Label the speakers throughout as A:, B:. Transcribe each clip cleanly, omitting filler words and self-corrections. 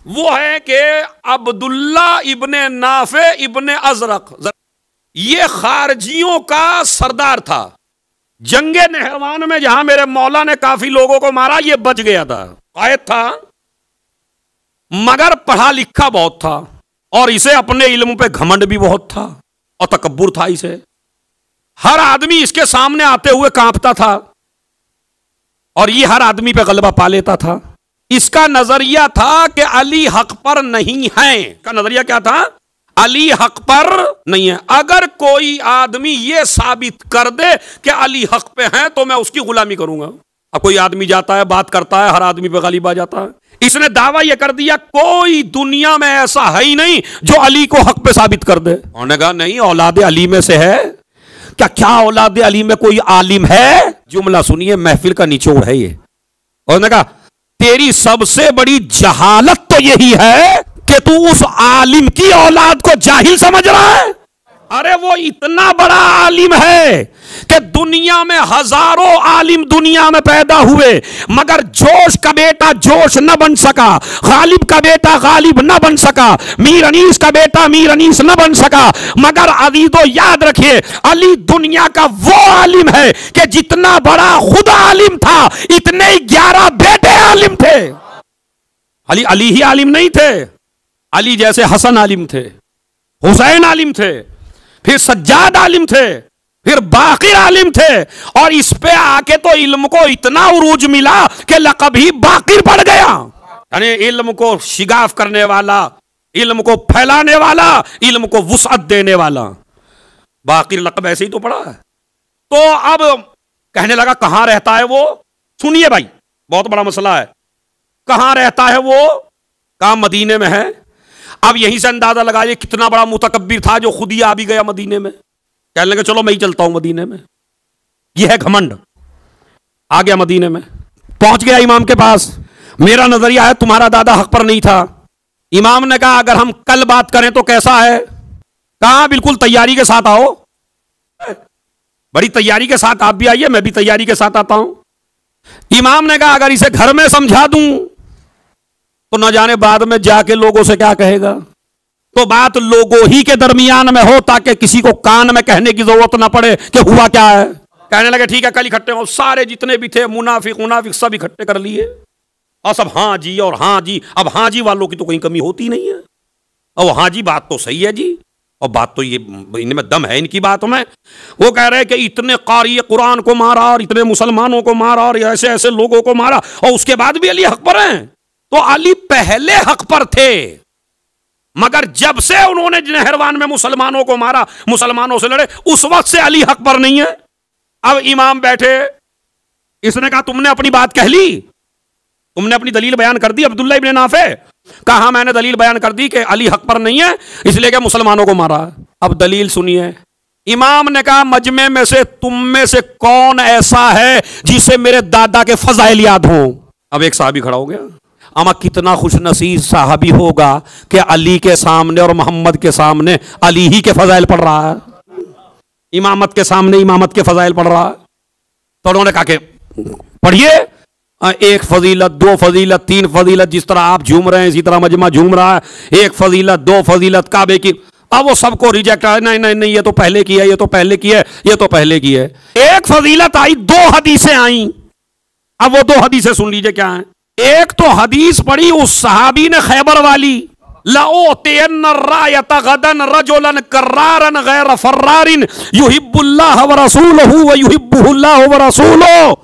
A: वो है कि अब्दुल्ला इब्ने नाफे इब्ने अजरक, ये खारजियों का सरदार था। जंगे नहरवान में जहां मेरे मौला ने काफी लोगों को मारा, ये बच गया था, कायद था, मगर पढ़ा लिखा बहुत था और इसे अपने इल्म पे घमंड भी बहुत था और तकब्बुर था इसे। हर आदमी इसके सामने आते हुए कांपता था और ये हर आदमी पे गलबा पा लेता था। इसका नजरिया था कि अली हक पर नहीं है। का नजरिया क्या था? अली हक पर नहीं है। अगर कोई आदमी ये साबित कर दे कि अली हक पे है तो मैं उसकी गुलामी करूंगा। अब कोई आदमी जाता है, बात करता है, हर आदमी पे गालिब आ जाता है। इसने दावा यह कर दिया कोई दुनिया में ऐसा है ही नहीं जो अली को हक पे साबित कर दे। उन्होंने कहा नहीं, औलाद अली में से है क्या? क्या औलाद अली में कोई आलिम है? जुमला सुनिए, महफिल का निचोड़ है ये। उन्होंने कहा तेरी सबसे बड़ी जहालत तो यही है कि तू उस आलिम की औलाद को जाहिल समझ रहा है। अरे वो इतना बड़ा आलिम है कि दुनिया में हजारों आलिम दुनिया में पैदा हुए, मगर जोश का बेटा जोश न बन सका, गालिब का बेटा गालिब न बन सका, मीर अनीस का बेटा मीर अनीस न बन सका। मगर अजीजों याद रखिए, अली दुनिया का वो आलिम है कि जितना बड़ा खुद आलिम था, इतने 11 बेटे आलिम थे। अली ही आलिम नहीं थे, अली जैसे हसन आलिम थे, हुसैन आलिम थे, फिर सज्जाद आलिम थे, फिर बाकिर आलिम थे, और इस पे आके तो इल्म को इतना उरूज मिला कि लक़ब ही बाकिर पड़ गया। यानी इल्म को शिगाफ करने वाला, इल्म को फैलाने वाला, इल्म को वुसअत देने वाला, बाकिर लक़ब ऐसे ही तो पड़ा है। तो अब कहने लगा कहां रहता है वो? सुनिए भाई, बहुत बड़ा मसला है। कहां रहता है वो? कहा मदीने में है। अब यहीं से अंदाजा लगाइए कितना बड़ा मुतकब्बिर था जो खुद ही आ भी गया मदीने में। कहने लगे चलो मैं ही चलता हूं मदीने में। यह है घमंड। आ गया मदीने में, पहुंच गया इमाम के पास। मेरा नजरिया है तुम्हारा दादा हक पर नहीं था। इमाम ने कहा अगर हम कल बात करें तो कैसा है? कहा बिल्कुल तैयारी के साथ आओ, बड़ी तैयारी के साथ आप भी आइए, मैं भी तैयारी के साथ आता हूं। इमाम ने कहा अगर इसे घर में समझा दूं तो न जाने बाद में जाके लोगों से क्या कहेगा। तो बात लोगों ही के दरमियान में हो ताकि किसी को कान में कहने की जरूरत ना पड़े कि हुआ क्या है। कहने लगे ठीक है कल इकट्ठे हो। सारे जितने भी थे मुनाफिक सब इकट्ठे कर लिए और सब हाँ जी और हाँ जी। अब हाँ जी वालों की तो कोई कमी होती नहीं है। और हाँ जी बात तो सही है जी, और बात तो ये इनमें दम है इनकी बात में। वो कह रहे हैं कि इतने कारी कुरान को मारा और इतने मुसलमानों को मारा और ऐसे ऐसे लोगों को मारा और उसके बाद भी अली हक पर हैं। तो अली पहले हक पर थे, मगर जब से उन्होंने नहरवान में मुसलमानों को मारा, मुसलमानों से लड़े, उस वक्त से अली हक पर नहीं है। अब इमाम बैठे, इसने कहा तुमने अपनी बात कह ली, तुमने अपनी दलील बयान कर दी अब्दुल्ला इब्ने नाफे? कहा मैंने दलील बयान कर दी कि अली हक पर नहीं है इसलिए कि मुसलमानों को मारा। अब दलील सुनिए। इमाम ने कहा मजमे में से तुम में से कौन ऐसा है जिसे मेरे दादा के फजाइल याद हो? अब एक साहबी खड़ा हो गया। अमा कितना खुशनसीब साहबी होगा कि अली के सामने और मोहम्मद के सामने अली ही के फजाइल पढ़ रहा है, इमामत के सामने इमामत के फजाइल पढ़ रहा है। तो उन्होंने कहा कि पढ़िए, एक फजीलत, दो फजीलत, तीन फजीलत, जिस तरह आप झूम रहे हैं इसी तरह मजमा झूम रहा है। एक फजीलत, दो फजीलत काबे की। अब वो सबको रिजेक्ट है, नहीं नहीं नहीं ये तो पहले की है, ये तो पहले की है, ये तो पहले की है। एक फजीलत आई, दो हदीसें आई। अब वो दो हदीसें सुन लीजिए क्या है। एक तो हदीस पढ़ी उस सहाबी ने खैबर वाली, लओतियन्न रायत गदन रजुलन कर्रारन गैर फर्रारिन युहिब्बुल्लाह व रसूलहु व युहिब्बुहुल्लाह व रसूलुहु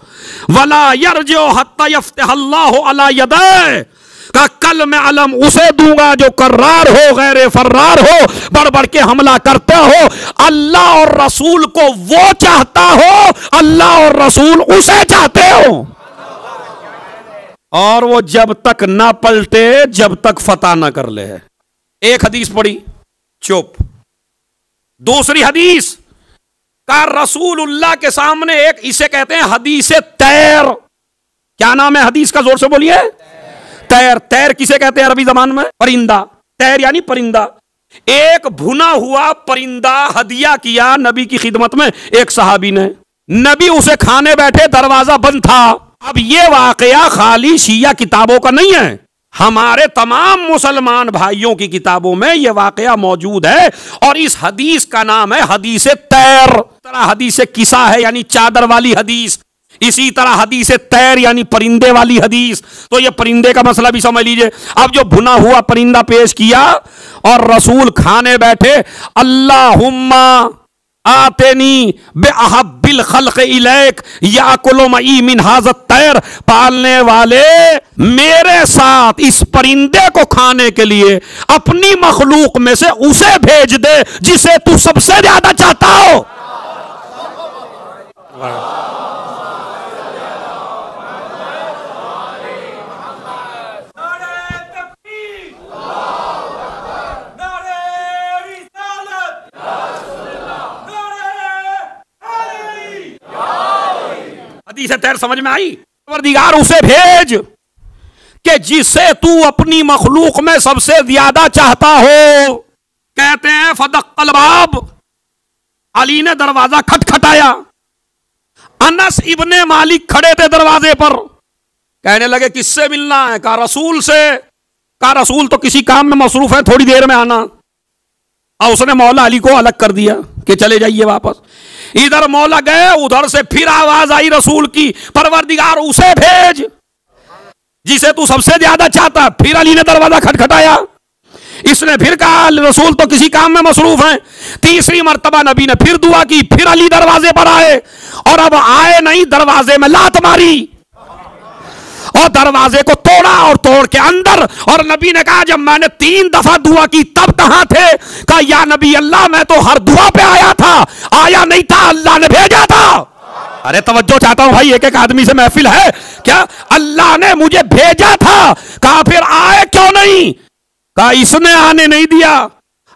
A: वला यरजु हत्ता यफ्तहल्लाहु अला यदैहि। का कल मैं अलम उसे दूंगा जो कर्रार हो, गैर फर्रार हो, बढ़ बढ़ के हमला करता हो। अल्लाह और रसूल को वो चाहता हो, अल्लाह और रसूल उसे चाहते हो, और वो जब तक ना पलटे जब तक फतह ना कर ले। एक हदीस पढ़ी, चुप। दूसरी हदीस का रसूलुल्लाह के सामने एक, इसे कहते हैं हदीस तैर। क्या नाम है हदीस का? जोर से बोलिए। तैर। तैर किसे कहते हैं अरबी जबान में? परिंदा। तैर यानी परिंदा। एक भुना हुआ परिंदा हदिया किया नबी की खिदमत में एक सहाबी ने। नबी उसे खाने बैठे, दरवाजा बंद था। अब यह वाकया खाली शिया किताबों का नहीं है, हमारे तमाम मुसलमान भाइयों की किताबों में यह वाकया मौजूद है और इस हदीस का नाम है हदीस तैर। तरह हदीस किसा है यानी चादर वाली हदीस, इसी तरह हदीस तैर यानी परिंदे वाली हदीस। तो ये परिंदे का मसला भी समझ लीजिए। अब जो भुना हुआ परिंदा पेश किया और रसूल खाने बैठे, अल्लाहुम्मा आतेनी बेअहब्बिल खल्क इलैक याकुलु मई मिन हाज़ा तैर, पालने वाले मेरे साथ इस परिंदे को खाने के लिए अपनी मखलूक में से उसे भेज दे जिसे तू सबसे ज्यादा चाहता हो। हदीस तैर समझ में आई? परवरदिगार उसे भेज कि जिसे तू अपनी मखलूक में सबसे ज्यादा चाहता हो। कहते हैं फदक्कल बाब, अली ने दरवाजा खटखटाया। अनस इब्ने मालिक खड़े थे दरवाजे पर, कहने लगे किससे मिलना है? कहा रसूल से। कहा रसूल तो किसी काम में मसरूफ है, थोड़ी देर में आना। और उसने मौला अली को अलग कर दिया कि चले जाइए वापस। इधर मौला गए, उधर से फिर आवाज आई रसूल की, परवरदिगार उसे भेज जिसे तू सबसे ज्यादा चाहता। फिर अली ने दरवाजा खटखटाया। इसने फिर कहा रसूल तो किसी काम में मसरूफ हैं। तीसरी मर्तबा नबी ने फिर दुआ की, फिर अली दरवाजे पर आए और अब आए नहीं, दरवाजे में लात मारी और दरवाजे को तोड़ा और तोड़ के अंदर। और नबी ने कहा जब मैंने 3 दफा दुआ की तब कहां थे? कहा या नबी अल्लाह मैं तो हर दुआ पे आया था, आया नहीं था, अल्लाह ने भेजा था। अरे तवज्जो चाहता हूं भाई, एक एक आदमी से महफिल है क्या? अल्लाह ने मुझे भेजा था। कहा फिर आए क्यों नहीं? कहा इसने आने नहीं दिया।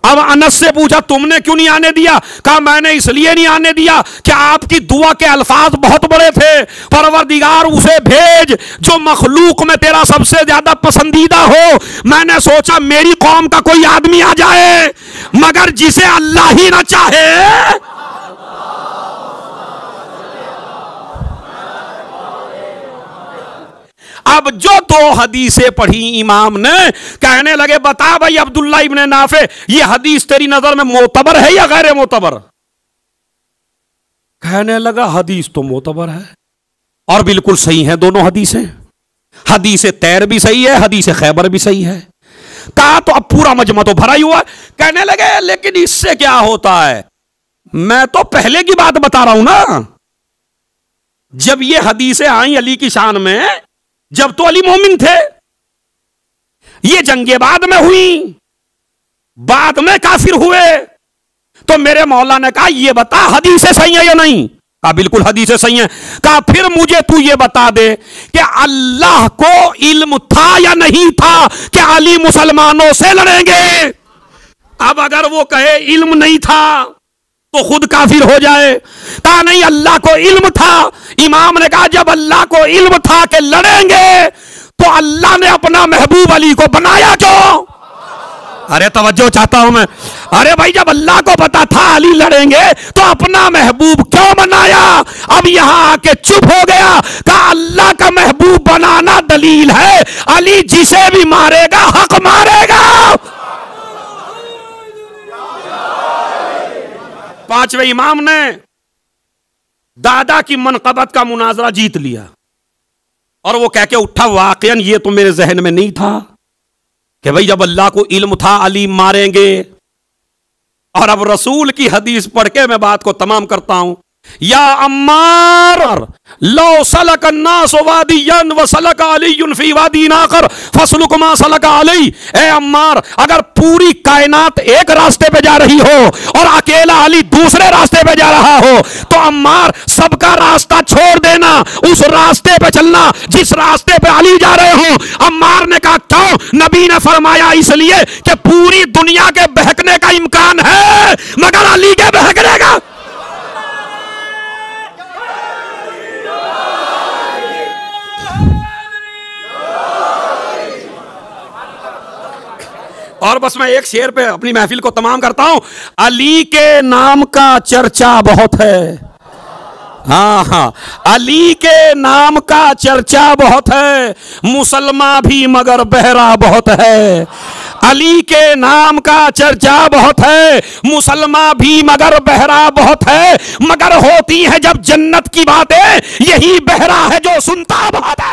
A: अब अनस से पूछा तुमने क्यों नहीं आने दिया? कहा मैंने इसलिए नहीं आने दिया कि आपकी दुआ के अल्फाज बहुत बड़े थे। परवरदिगार उसे भेज जो मखलूक में तेरा सबसे ज्यादा पसंदीदा हो। मैंने सोचा मेरी कौम का कोई आदमी आ जाए, मगर जिसे अल्लाह ही ना चाहे। अब जो 2 हदीसें पढ़ी इमाम ने, कहने लगे बता भाई अब्दुल्ला इब्ने नाफे, ये हदीस तेरी नजर में मोतबर है या गैर मोतबर? कहने लगा हदीस तो मोतबर है और बिल्कुल सही है दोनों हदीसें। हदीस तैर भी सही है, हदीस खैबर भी सही है। कहा तो अब पूरा मजमा तो भरा ही हुआ। कहने लगे लेकिन इससे क्या होता है? मैं तो पहले की बात बता रहा हूं ना, जब ये हदीसें आई अली की शान में, जब तो अली मोमिन थे। ये जंगे बाद में हुई, बाद में काफिर हुए। तो मेरे मौला ने कहा ये बता हदीसें सही है या नहीं? कहा बिल्कुल हदीसें सही है। कहा फिर मुझे तू ये बता दे कि अल्लाह को इल्म था या नहीं था कि अली मुसलमानों से लड़ेंगे। अब अगर वो कहे इल्म नहीं था तो खुद काफिर हो जाए। कहा नहीं अल्लाह को इल्म था। इमाम ने कहा जब अल्लाह को इल्म था कि लड़ेंगे तो अल्लाह ने अपना महबूब अली को बनाया क्यों? अरे तवज्जो चाहता हूं मैं। अरे भाई जब अल्लाह को पता था अली लड़ेंगे तो अपना महबूब क्यों बनाया? अब यहां आके चुप हो गया। कहा अल्लाह का महबूब बनाना दलील है, अली जिसे भी मारेगा हक मारेगा। 5वें इमाम ने दादा की मनकबत का मुनाजरा जीत लिया और वो कह के उठा वाकईन ये तो मेरे जहन में नहीं था कि भाई जब अल्लाह को इल्म था अली मारेंगे। और अब रसूल की हदीस पढ़ के मैं बात को तमाम करता हूं। या अम्मार लो सलक अन्नास वादियन व सलक अलीयुन फी वादी नाकर फसलुक मा सलक अली। ए अम्मार अगर पूरी कायनात एक रास्ते पे जा रही हो और अकेला अली दूसरे रास्ते पे जा रहा हो तो अम्मार सबका रास्ता छोड़ देना, उस रास्ते पे चलना जिस रास्ते पे अली जा रहे हो। अम्मार ने कहा क्यों? नबी ने फरमाया इसलिए कि पूरी दुनिया के बहकने का इम्कान है मगर अली के बहकने का। और बस मैं एक शेर पे अपनी महफिल को तमाम करता हूं। अली के नाम का चर्चा बहुत है, हाँ हाँ, अली के नाम का चर्चा बहुत है, मुसलमान भी मगर बहरा बहुत है। अली के नाम का चर्चा बहुत है, मुसलमान भी मगर बहरा बहुत है। मगर होती है जब जन्नत की बातें, यही बहरा है जो सुनता बहुत है।